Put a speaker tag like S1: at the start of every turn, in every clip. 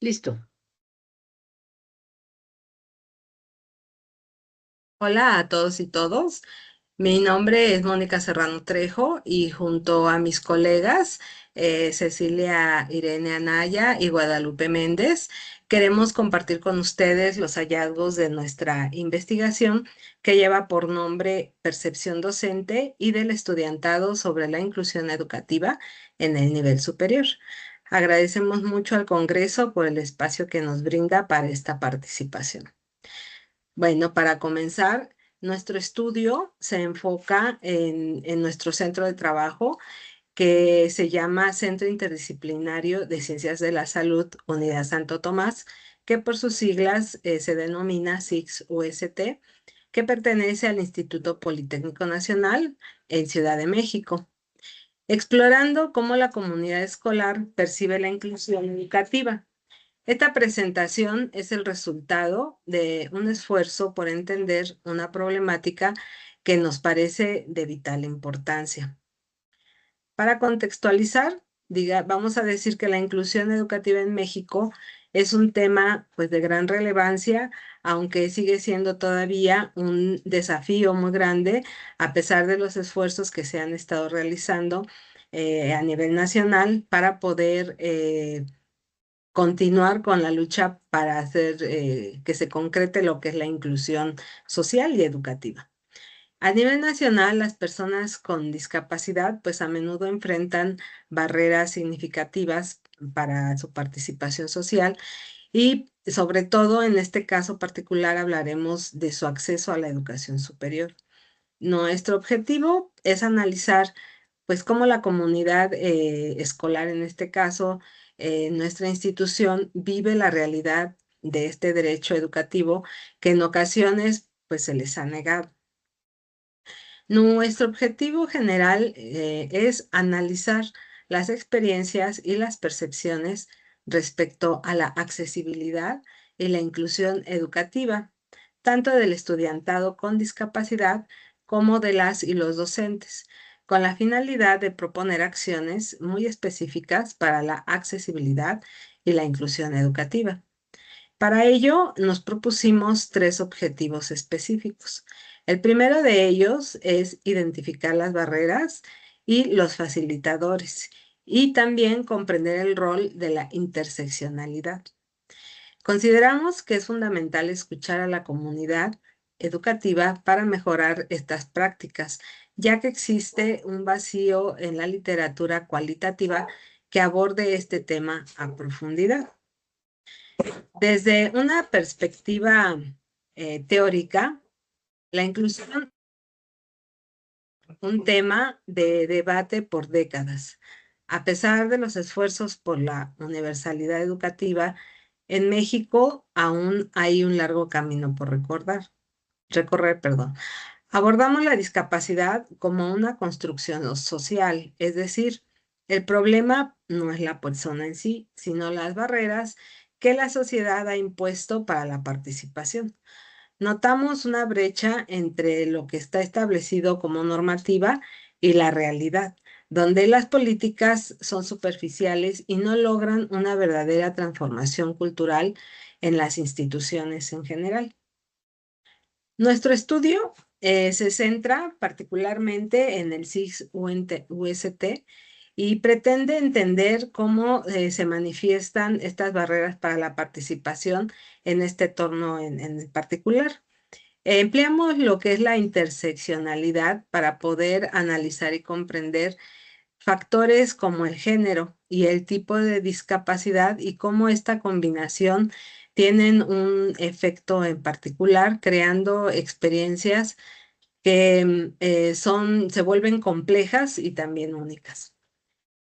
S1: Listo. Hola a todos y todos. Mi nombre es Mónica Serrano Trejo y junto a mis colegas Cecilia Irene Anaya y Guadalupe Méndez, queremos compartir con ustedes los hallazgos de nuestra investigación que lleva por nombre Percepción Docente y del Estudiantado sobre la Inclusión Educativa en el Nivel Superior. Agradecemos mucho al Congreso por el espacio que nos brinda para esta participación. Bueno, para comenzar, nuestro estudio se enfoca en nuestro centro de trabajo que se llama Centro Interdisciplinario de Ciencias de la Salud Unidad Santo Tomás, que por sus siglas se denomina SIGS-UST, que pertenece al Instituto Politécnico Nacional en Ciudad de México, explorando cómo la comunidad escolar percibe la inclusión educativa. Esta presentación es el resultado de un esfuerzo por entender una problemática que nos parece de vital importancia. Para contextualizar, vamos a decir que la inclusión educativa en México es un tema pues, de gran relevancia, aunque sigue siendo todavía un desafío muy grande, a pesar de los esfuerzos que se han estado realizando a nivel nacional para poder continuar con la lucha para hacer que se concrete lo que es la inclusión social y educativa. A nivel nacional, las personas con discapacidad pues a menudo enfrentan barreras significativas para su participación social y sobre todo en este caso particular hablaremos de su acceso a la educación superior. Nuestro objetivo es analizar pues cómo la comunidad escolar, en este caso, nuestra institución, vive la realidad de este derecho educativo que en ocasiones pues se les ha negado. Nuestro objetivo general es analizar las experiencias y las percepciones respecto a la accesibilidad y la inclusión educativa, tanto del estudiantado con discapacidad como de las y los docentes, con la finalidad de proponer acciones muy específicas para la accesibilidad y la inclusión educativa. Para ello, nos propusimos tres objetivos específicos. El primero de ellos es identificar las barreras y los facilitadores y también comprender el rol de la interseccionalidad. Consideramos que es fundamental escuchar a la comunidad educativa para mejorar estas prácticas, ya que existe un vacío en la literatura cualitativa que aborde este tema a profundidad. Desde una perspectiva teórica, la inclusión es un tema de debate por décadas. A pesar de los esfuerzos por la universalidad educativa, en México aún hay un largo camino por recorrer, perdón. Abordamos la discapacidad como una construcción social, es decir, el problema no es la persona en sí, sino las barreras que la sociedad ha impuesto para la participación. Notamos una brecha entre lo que está establecido como normativa y la realidad, donde las políticas son superficiales y no logran una verdadera transformación cultural en las instituciones en general. Nuestro estudio se centra particularmente en el SIGS-UST y pretende entender cómo se manifiestan estas barreras para la participación en este entorno en particular. Empleamos lo que es la interseccionalidad para poder analizar y comprender factores como el género y el tipo de discapacidad y cómo esta combinación tienen un efecto en particular, creando experiencias que se vuelven complejas y también únicas.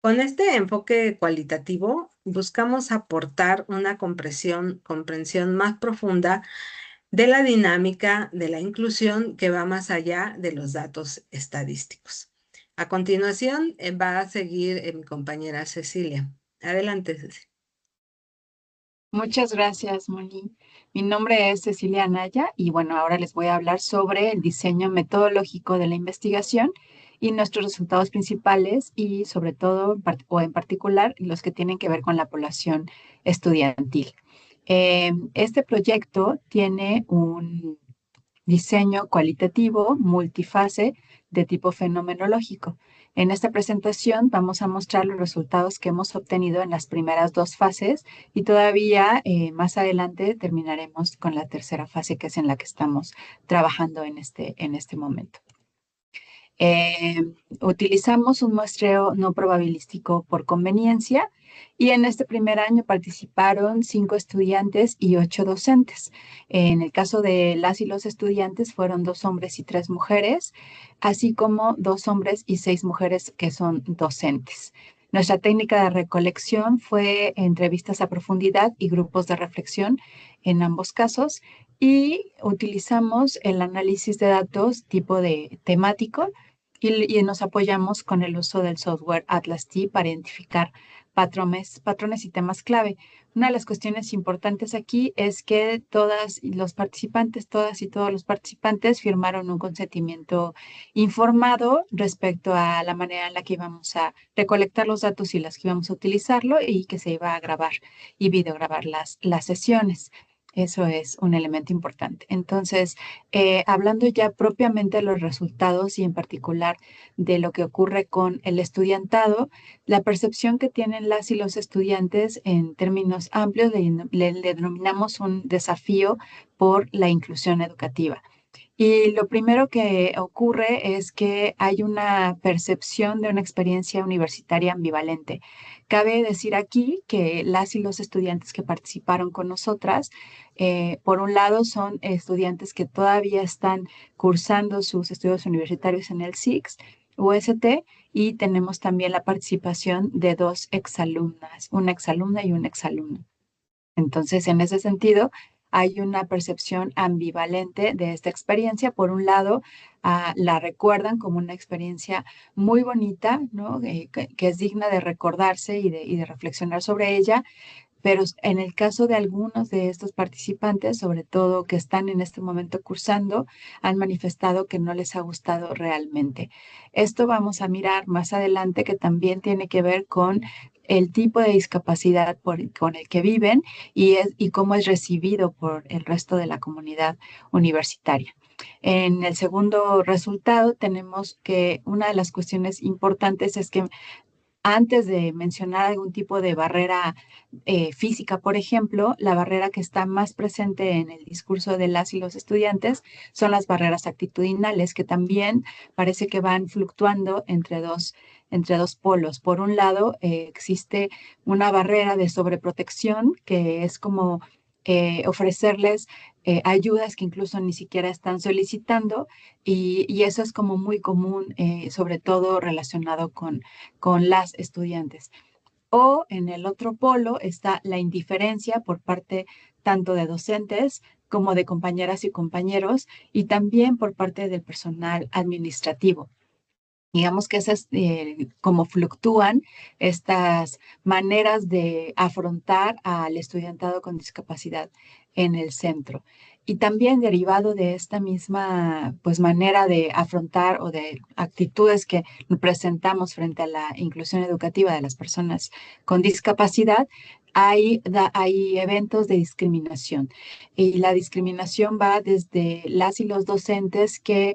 S1: Con este enfoque cualitativo, buscamos aportar una comprensión más profunda de la dinámica de la inclusión que va más allá de los datos estadísticos. A continuación, va a seguir mi compañera Cecilia. Adelante, Cecilia.
S2: Muchas gracias, Moni. Mi nombre es Cecilia Anaya y bueno, ahora les voy a hablar sobre el diseño metodológico de la investigación y nuestros resultados principales y sobre todo, o en particular, los que tienen que ver con la población estudiantil. Este proyecto tiene un diseño cualitativo multifase de tipo fenomenológico. En esta presentación vamos a mostrar los resultados que hemos obtenido en las primeras dos fases y todavía más adelante terminaremos con la tercera fase, que es en la que estamos trabajando en este momento. Utilizamos un muestreo no probabilístico por conveniencia y en este primer año participaron 5 estudiantes y 8 docentes. En el caso de las y los estudiantes fueron 2 hombres y 3 mujeres, así como 2 hombres y 6 mujeres que son docentes. Nuestra técnica de recolección fue entrevistas a profundidad y grupos de reflexión en ambos casos y utilizamos el análisis de datos tipo de temático y nos apoyamos con el uso del software Atlas T para identificar patrones y temas clave. Una de las cuestiones importantes aquí es que todas los participantes, todas y todos los participantes firmaron un consentimiento informado respecto a la manera en la que íbamos a recolectar los datos y las que íbamos a utilizarlo y que se iba a grabar y videograbar las sesiones. Eso es un elemento importante. Entonces, hablando ya propiamente de los resultados y en particular de lo que ocurre con el estudiantado, la percepción que tienen las y los estudiantes en términos amplios le denominamos un desafío por la inclusión educativa. Y lo primero que ocurre es que hay una percepción de una experiencia universitaria ambivalente. Cabe decir aquí que las y los estudiantes que participaron con nosotras, por un lado, son estudiantes que todavía están cursando sus estudios universitarios en el SIX, UST, y tenemos también la participación de 2 exalumnas, una exalumna y un exalumno. Entonces, en ese sentido, hay una percepción ambivalente de esta experiencia. Por un lado, la recuerdan como una experiencia muy bonita, ¿no? Que es digna de recordarse y de reflexionar sobre ella, pero en el caso de algunos de estos participantes, sobre todo que están en este momento cursando, han manifestado que no les ha gustado realmente. Esto vamos a mirar más adelante, que también tiene que ver con el tipo de discapacidad con el que viven y cómo es recibido por el resto de la comunidad universitaria. En el segundo resultado tenemos que una de las cuestiones importantes es que antes de mencionar algún tipo de barrera física, por ejemplo, la barrera que está más presente en el discurso de las y los estudiantes son las barreras actitudinales, que también parece que van fluctuando entre dos polos. Por un lado, existe una barrera de sobreprotección, que es como ofrecerles ayudas que incluso ni siquiera están solicitando, y eso es como muy común, sobre todo relacionado con las estudiantes. O en el otro polo está la indiferencia por parte tanto de docentes como de compañeras y compañeros y también por parte del personal administrativo. Digamos que esas, como fluctúan estas maneras de afrontar al estudiantado con discapacidad en el centro. Y también derivado de esta misma pues, manera de afrontar o de actitudes que presentamos frente a la inclusión educativa de las personas con discapacidad, hay eventos de discriminación. Y la discriminación va desde las y los docentes que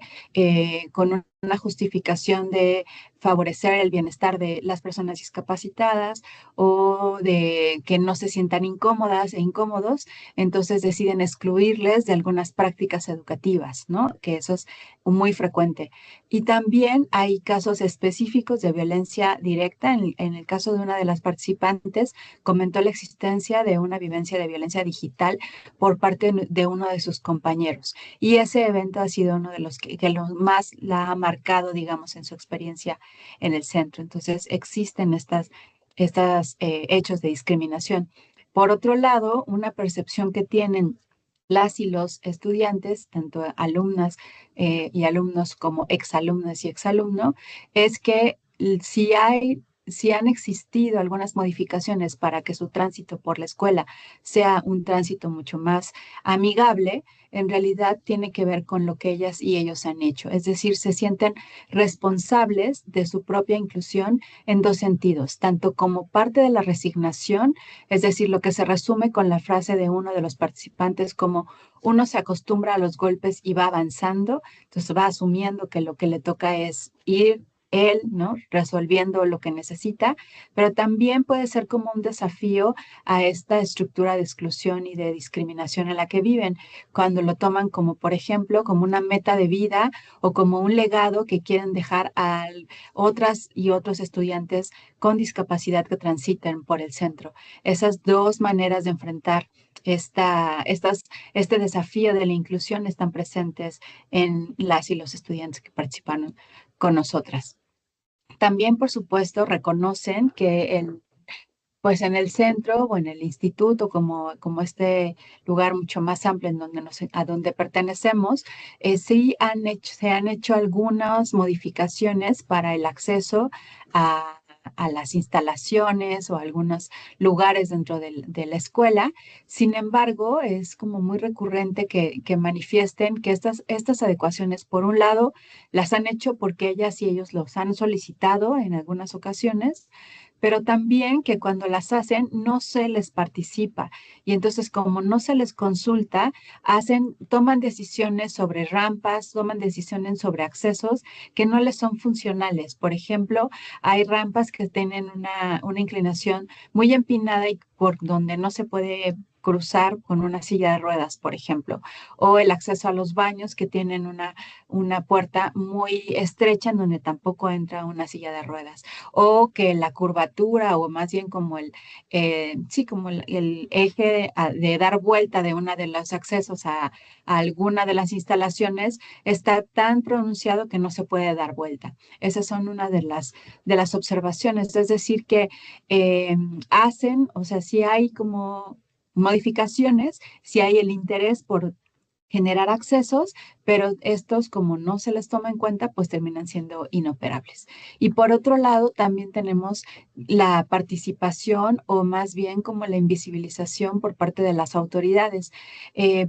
S2: con una justificación de favorecer el bienestar de las personas discapacitadas o de que no se sientan incómodas e incómodos, entonces deciden excluirles de algunas prácticas educativas, ¿no? Que eso es muy frecuente. Y también hay casos específicos de violencia directa. En el caso de una de las participantes, comentó la existencia de una vivencia de violencia digital por parte de uno de sus compañeros. Y ese evento ha sido uno de los que los más la ha marcado, digamos, en su experiencia en el centro. Entonces, existen estos hechos de discriminación. Por otro lado, una percepción que tienen las y los estudiantes, tanto alumnas y alumnos como exalumnas y exalumno, es que si hay si han existido algunas modificaciones para que su tránsito por la escuela sea un tránsito mucho más amigable, en realidad tiene que ver con lo que ellas y ellos han hecho. Es decir, se sienten responsables de su propia inclusión en dos sentidos, tanto como parte de la resignación, es decir, lo que se resume con la frase de uno de los participantes como uno se acostumbra a los golpes y va avanzando, entonces va asumiendo que lo que le toca es ir él, ¿no? Resolviendo lo que necesita, pero también puede ser como un desafío a esta estructura de exclusión y de discriminación en la que viven, cuando lo toman como, por ejemplo, como una meta de vida o como un legado que quieren dejar a otras y otros estudiantes con discapacidad que transiten por el centro. Esas dos maneras de enfrentar este desafío de la inclusión están presentes en las y los estudiantes que participaron con nosotras. También, por supuesto, reconocen que pues en el centro o en el instituto, como este lugar mucho más amplio en donde a donde pertenecemos, sí se han hecho algunas modificaciones para el acceso a las instalaciones o algunos lugares dentro de la escuela. Sin embargo, es como muy recurrente que manifiesten que estas adecuaciones, por un lado, las han hecho porque ellas y ellos los han solicitado en algunas ocasiones, pero también que cuando las hacen no se les participa. Y entonces, como no se les consulta, toman decisiones sobre rampas, toman decisiones sobre accesos que no les son funcionales. Por ejemplo, hay rampas que tienen una inclinación muy empinada y por donde no se puede cruzar con una silla de ruedas, por ejemplo, o el acceso a los baños que tienen una puerta muy estrecha en donde tampoco entra una silla de ruedas, o que la curvatura o más bien como sí, como el eje de dar vuelta de uno de los accesos a alguna de las instalaciones está tan pronunciado que no se puede dar vuelta. Esas son una de las observaciones, es decir, que o sea, si hay como modificaciones, si hay el interés por generar accesos, pero estos, como no se les toma en cuenta, pues terminan siendo inoperables. Y por otro lado, también tenemos la participación o más bien como la invisibilización por parte de las autoridades.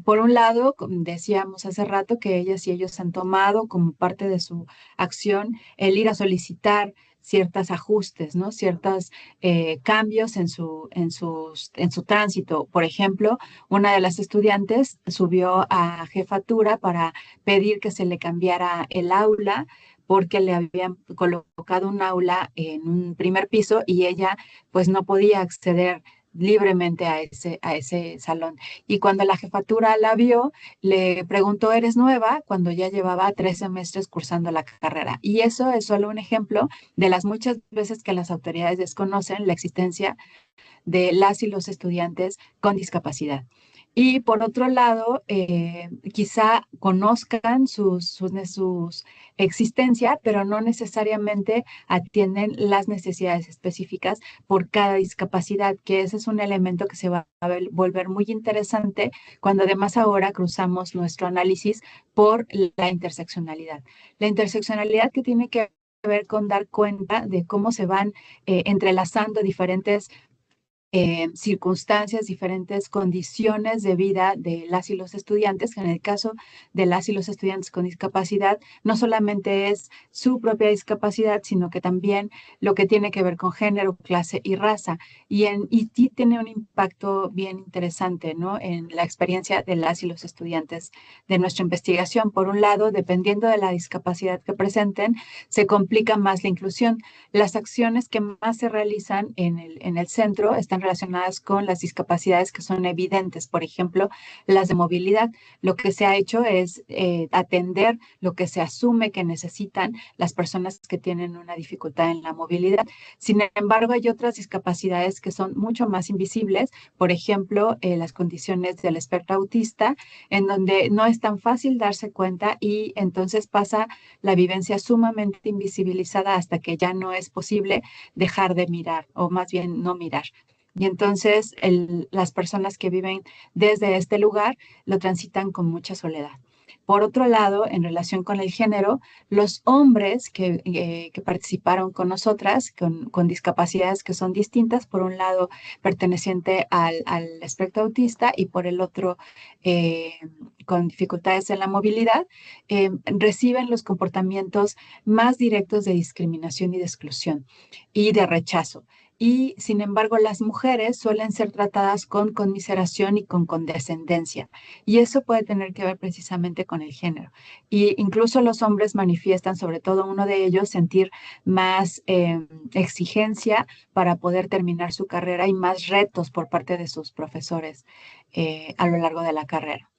S2: Por un lado, como decíamos hace rato que ellas y ellos han tomado como parte de su acción el ir a solicitar ciertos ajustes, ¿no? Ciertos cambios en su tránsito. Por ejemplo, una de las estudiantes subió a jefatura para pedir que se le cambiara el aula porque le habían colocado un aula en un primer piso y ella pues no podía acceder libremente a ese salón. Y cuando la jefatura la vio, le preguntó, ¿eres nueva? Cuando ya llevaba 3 semestres cursando la carrera. Y eso es solo un ejemplo de las muchas veces que las autoridades desconocen la existencia de las y los estudiantes con discapacidad. Y por otro lado, quizá conozcan sus existencia, pero no necesariamente atienden las necesidades específicas por cada discapacidad, que ese es un elemento que se va a volver muy interesante cuando además ahora cruzamos nuestro análisis por la interseccionalidad. La interseccionalidad que tiene que ver con dar cuenta de cómo se van entrelazando diferentes circunstancias, diferentes condiciones de vida de las y los estudiantes. En el caso de las y los estudiantes con discapacidad, no solamente es su propia discapacidad, sino que también lo que tiene que ver con género, clase y raza. Y tiene un impacto bien interesante, ¿no? En la experiencia de las y los estudiantes de nuestra investigación. Por un lado, dependiendo de la discapacidad que presenten, se complica más la inclusión. Las acciones que más se realizan en el centro están relacionadas con las discapacidades que son evidentes, por ejemplo, las de movilidad. Lo que se ha hecho es atender lo que se asume que necesitan las personas que tienen una dificultad en la movilidad. Sin embargo, hay otras discapacidades que son mucho más invisibles, por ejemplo, las condiciones del espectro autista, en donde no es tan fácil darse cuenta y entonces pasa la vivencia sumamente invisibilizada hasta que ya no es posible dejar de mirar o más bien no mirar. Y entonces las personas que viven desde este lugar lo transitan con mucha soledad. Por otro lado, en relación con el género, los hombres que participaron con nosotras, con discapacidades que son distintas, por un lado perteneciente al espectro autista y por el otro eh, con dificultades en la movilidad, reciben los comportamientos más directos de discriminación y de exclusión y de rechazo. Y sin embargo, las mujeres suelen ser tratadas con conmiseración y con condescendencia. Y eso puede tener que ver precisamente con el género. Y incluso los hombres manifiestan, sobre todo uno de ellos, sentir más exigencia para poder terminar su carrera y más retos por parte de sus profesores a lo largo de la carrera.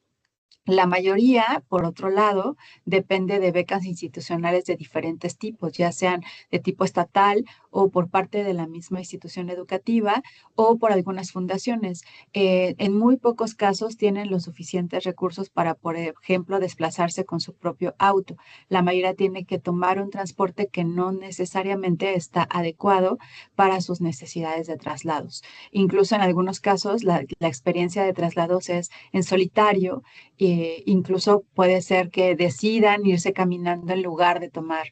S2: La mayoría, por otro lado, depende de becas institucionales de diferentes tipos, ya sean de tipo estatal o por parte de la misma institución educativa o por algunas fundaciones. En muy pocos casos tienen los suficientes recursos para, por ejemplo, desplazarse con su propio auto. La mayoría tiene que tomar un transporte que no necesariamente está adecuado para sus necesidades de traslados. Incluso en algunos casos, la experiencia de traslados es en solitario. Incluso puede ser que decidan irse caminando en lugar de tomar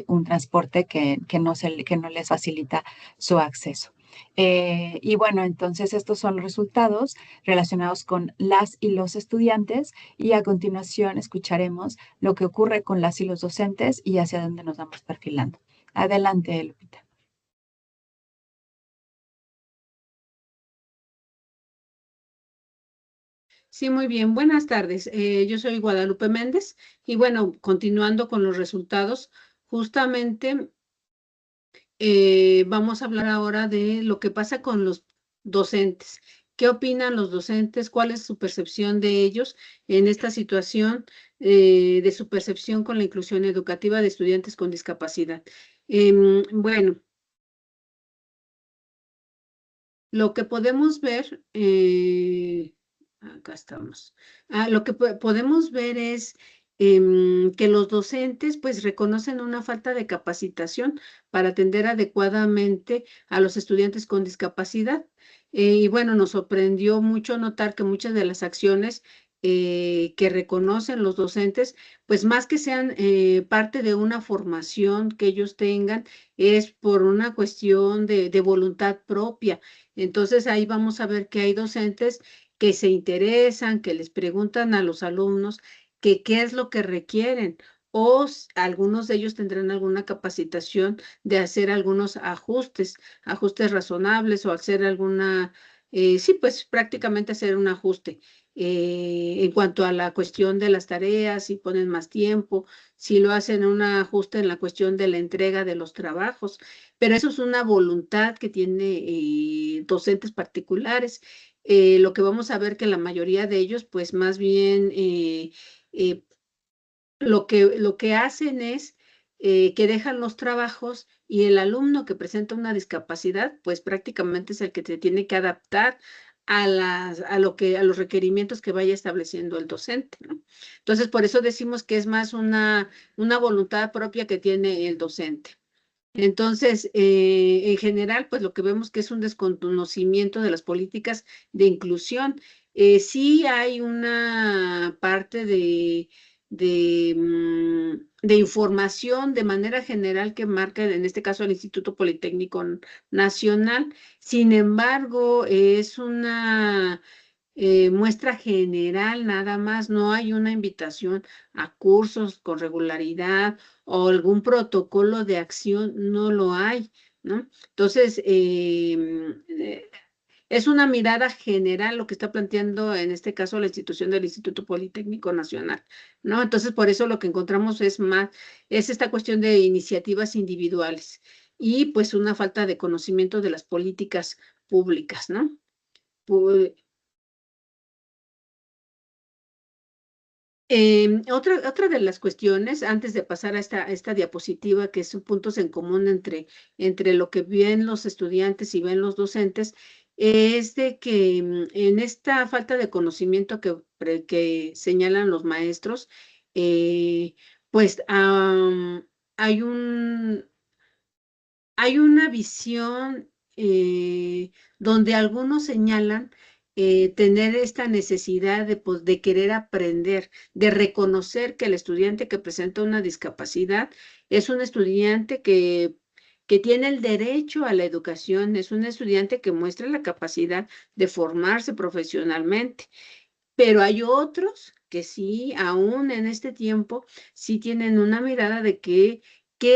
S2: un transporte que no les facilita su acceso. Y bueno, entonces estos son los resultados relacionados con las y los estudiantes y a continuación escucharemos lo que ocurre con las y los docentes y hacia dónde nos vamos perfilando. Adelante, Lupita.
S3: Sí, muy bien. Buenas tardes. Yo soy Guadalupe Méndez y bueno, continuando con los resultados, justamente vamos a hablar ahora de lo que pasa con los docentes. ¿Qué opinan los docentes? ¿Cuál es su percepción de ellos en esta situación de su percepción con la inclusión educativa de estudiantes con discapacidad? Bueno, lo que podemos ver, acá estamos. Lo que podemos ver es que los docentes pues reconocen una falta de capacitación para atender adecuadamente a los estudiantes con discapacidad. Y bueno, nos sorprendió mucho notar que muchas de las acciones que reconocen los docentes, pues más que sean parte de una formación que ellos tengan, es por una cuestión de voluntad propia. Entonces ahí vamos a ver que hay docentes que se interesan, que les preguntan a los alumnos que qué es lo que requieren o algunos de ellos tendrán alguna capacitación de hacer algunos ajustes, ajustes razonables o hacer alguna, sí, pues prácticamente hacer un ajuste. En cuanto a la cuestión de las tareas, si ponen más tiempo, si lo hacen un ajuste en la cuestión de la entrega de los trabajos, pero eso es una voluntad que tiene docentes particulares. Lo que vamos a ver que la mayoría de ellos, pues más bien eh, lo que hacen es que dejan los trabajos y el alumno que presenta una discapacidad, pues prácticamente es el que se tiene que adaptar a los requerimientos que vaya estableciendo el docente, ¿no? Entonces, por eso decimos que es más una voluntad propia que tiene el docente. Entonces, en general, pues lo que vemos que es un desconocimiento de las políticas de inclusión. Sí hay una parte de información de manera general que marca, en este caso, el Instituto Politécnico Nacional. Sin embargo, es una muestra general nada más, no hay una invitación a cursos con regularidad o algún protocolo de acción, no lo hay, ¿no? Entonces, es una mirada general lo que está planteando en este caso la institución del Instituto Politécnico Nacional, ¿no? Entonces, por eso lo que encontramos es esta cuestión de iniciativas individuales y pues una falta de conocimiento de las políticas públicas, ¿no? Otra de las cuestiones, antes de pasar a esta diapositiva, que son puntos en común entre lo que ven los estudiantes y ven los docentes, es de que en esta falta de conocimiento que señalan los maestros, pues hay hay una visión donde algunos señalan tener esta necesidad de querer aprender, de reconocer que el estudiante que presenta una discapacidad es un estudiante que tiene el derecho a la educación, es un estudiante que muestra la capacidad de formarse profesionalmente. Pero hay otros que sí, aún en este tiempo, sí tienen una mirada de qué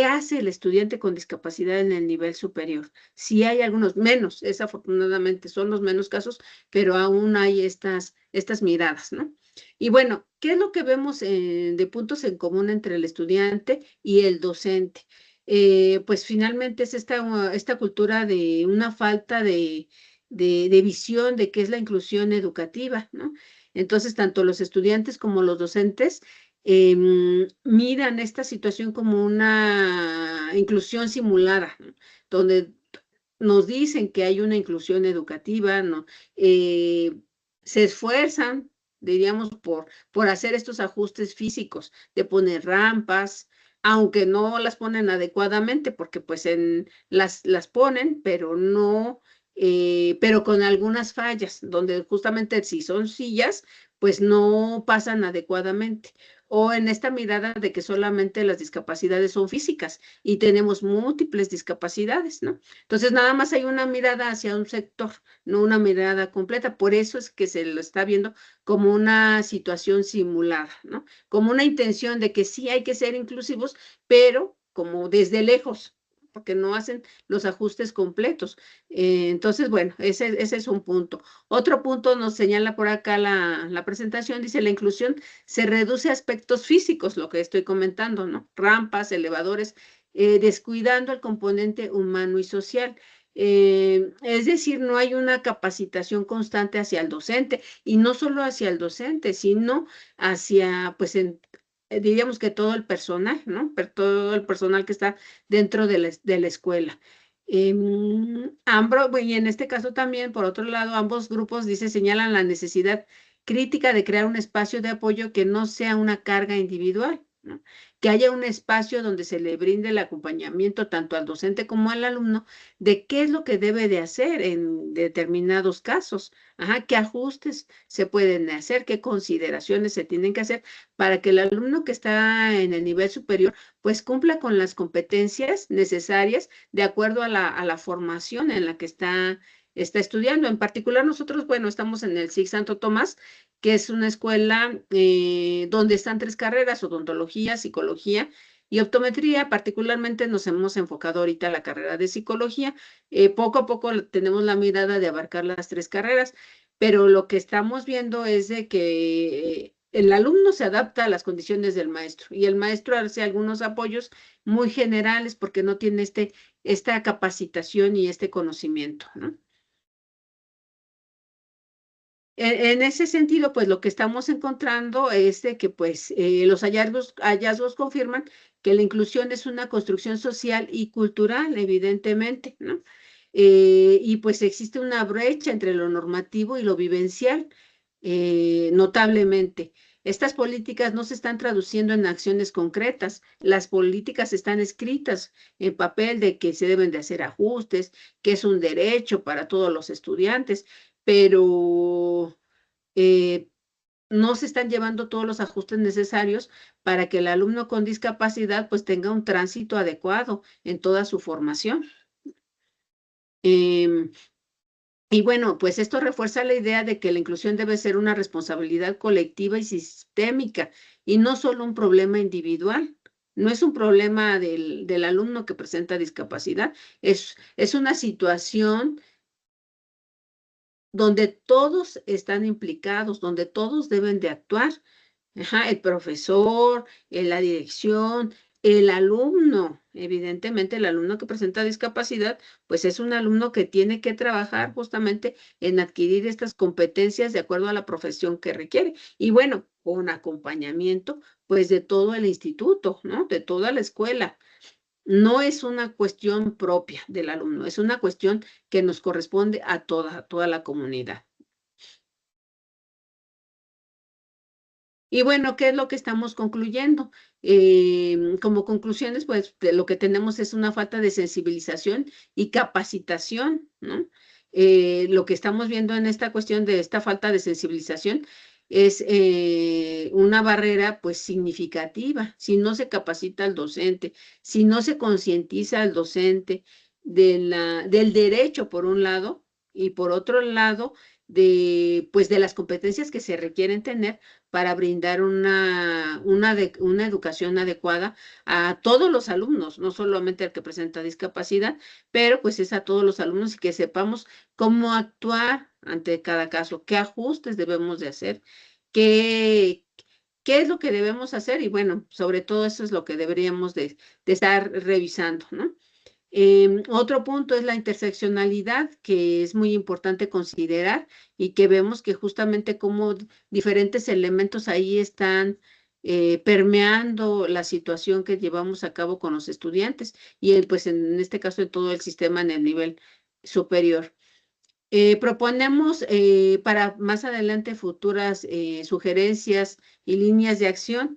S3: hace el estudiante con discapacidad en el nivel superior. Sí hay algunos, menos, desafortunadamente, son los menos casos, pero aún hay estas miradas, ¿no? Y bueno, ¿qué es lo que vemos de puntos en común entre el estudiante y el docente? Pues finalmente es esta cultura de una falta de visión de qué es la inclusión educativa, ¿no? Entonces, tanto los estudiantes como los docentes miran esta situación como una inclusión simulada, ¿no? Donde nos dicen que hay una inclusión educativa, ¿no? Se esfuerzan, diríamos, por hacer estos ajustes físicos, de poner rampas, aunque no las ponen adecuadamente, porque pues las ponen, pero no, pero con algunas fallas, donde justamente si son sillas, pues no pasan adecuadamente. O en esta mirada de que solamente las discapacidades son físicas y tenemos múltiples discapacidades, ¿no? Entonces, nada más hay una mirada hacia un sector, no una mirada completa. Por eso es que se lo está viendo como una situación simulada, ¿no? Como una intención de que sí hay que ser inclusivos, pero como desde lejos, porque no hacen los ajustes completos. Entonces, bueno, ese es un punto. Otro punto nos señala por acá la presentación, dice la inclusión se reduce a aspectos físicos, lo que estoy comentando, ¿no? Rampas, elevadores, descuidando el componente humano y social. Es decir, no hay una capacitación constante hacia el docente y no solo hacia el docente, sino hacia, pues, diríamos que todo el personal, ¿no? Todo el personal que está dentro de la escuela. Y en este caso también, por otro lado, ambos grupos, dice, señalan la necesidad crítica de crear un espacio de apoyo que no sea una carga individual, ¿no? Que haya un espacio donde se le brinde el acompañamiento tanto al docente como al alumno de qué es lo que debe de hacer en determinados casos, ajá, qué ajustes se pueden hacer, qué consideraciones se tienen que hacer para que el alumno que está en el nivel superior pues cumpla con las competencias necesarias de acuerdo a la formación en la que está estudiando. En particular nosotros, bueno, estamos en el SIC Santo Tomás, que es una escuela donde están 3 carreras, odontología, psicología y optometría. Particularmente nos hemos enfocado ahorita a la carrera de psicología. Poco a poco tenemos la mirada de abarcar las 3 carreras, pero lo que estamos viendo es de que el alumno se adapta a las condiciones del maestro y el maestro hace algunos apoyos muy generales porque no tiene esta capacitación y este conocimiento, ¿no? En ese sentido, pues lo que estamos encontrando es de que pues los hallazgos confirman que la inclusión es una construcción social y cultural, evidentemente, ¿no? Y pues existe una brecha entre lo normativo y lo vivencial, notablemente. Estas políticas no se están traduciendo en acciones concretas. Las políticas están escritas en papel de que se deben de hacer ajustes, que es un derecho para todos los estudiantes, pero no se están llevando todos los ajustes necesarios para que el alumno con discapacidad pues tenga un tránsito adecuado en toda su formación. Em, y bueno, pues esto refuerza la idea de que la inclusión debe ser una responsabilidad colectiva y sistémica y no solo un problema individual. No es un problema del alumno que presenta discapacidad, es una situación donde todos están implicados, donde todos deben de actuar. Ajá, el profesor, la dirección, el alumno. Evidentemente, el alumno que presenta discapacidad, pues es un alumno que tiene que trabajar justamente en adquirir estas competencias de acuerdo a la profesión que requiere. Y bueno, con acompañamiento, pues de todo el instituto, ¿no? De toda la escuela. No es una cuestión propia del alumno, es una cuestión que nos corresponde a toda la comunidad. Y bueno, ¿qué es lo que estamos concluyendo? Como conclusiones, pues lo que tenemos es una falta de sensibilización y capacitación, ¿no? lo que estamos viendo en esta cuestión de esta falta de sensibilización es una barrera pues significativa. Si no se capacita al docente, si no se concientiza al docente del derecho por un lado y por otro lado pues de las competencias que se requieren tener para brindar una educación adecuada a todos los alumnos, no solamente al que presenta discapacidad, pero pues es a todos los alumnos y que sepamos cómo actuar ante cada caso, qué ajustes debemos de hacer, qué, qué es lo que debemos hacer y bueno, sobre todo eso es lo que deberíamos de estar revisando, ¿no? Otro punto es la interseccionalidad, que es muy importante considerar y que vemos que justamente como diferentes elementos ahí están permeando la situación que llevamos a cabo con los estudiantes y pues en este caso de todo el sistema en el nivel superior. Proponemos para más adelante futuras sugerencias y líneas de acción.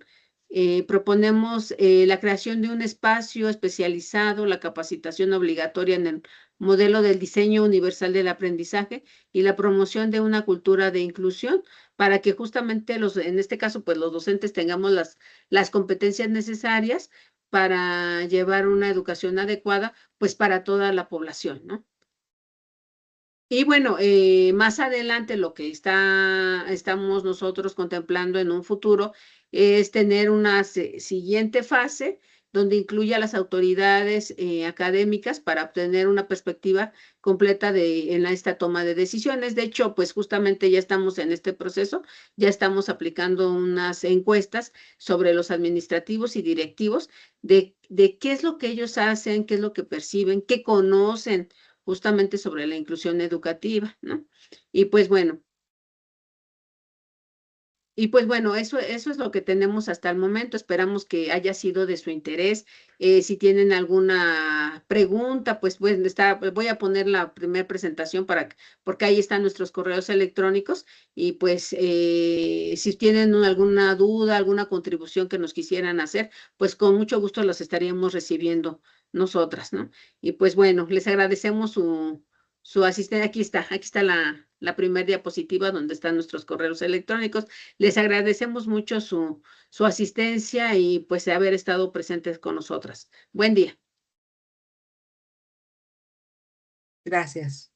S3: Proponemos la creación de un espacio especializado, la capacitación obligatoria en el modelo del diseño universal del aprendizaje y la promoción de una cultura de inclusión para que justamente en este caso, pues los docentes tengamos las competencias necesarias para llevar una educación adecuada, pues para toda la población, ¿no? Y bueno, más adelante lo que estamos nosotros contemplando en un futuro es tener una siguiente fase donde incluya a las autoridades académicas para obtener una perspectiva completa en esta toma de decisiones. De hecho, pues justamente ya estamos en este proceso, ya estamos aplicando unas encuestas sobre los administrativos y directivos de qué es lo que ellos hacen, qué es lo que perciben, qué conocen justamente sobre la inclusión educativa, ¿no? Y pues bueno, eso es lo que tenemos hasta el momento. Esperamos que haya sido de su interés. Si tienen alguna pregunta, pues voy a poner la primera presentación porque ahí están nuestros correos electrónicos y pues si tienen alguna duda, alguna contribución que nos quisieran hacer, pues con mucho gusto los estaríamos recibiendo nosotras, ¿no? Y pues bueno, les agradecemos su asistencia. Aquí está la primera diapositiva donde están nuestros correos electrónicos. Les agradecemos mucho su asistencia y pues haber estado presentes con nosotras. Buen día.
S1: Gracias.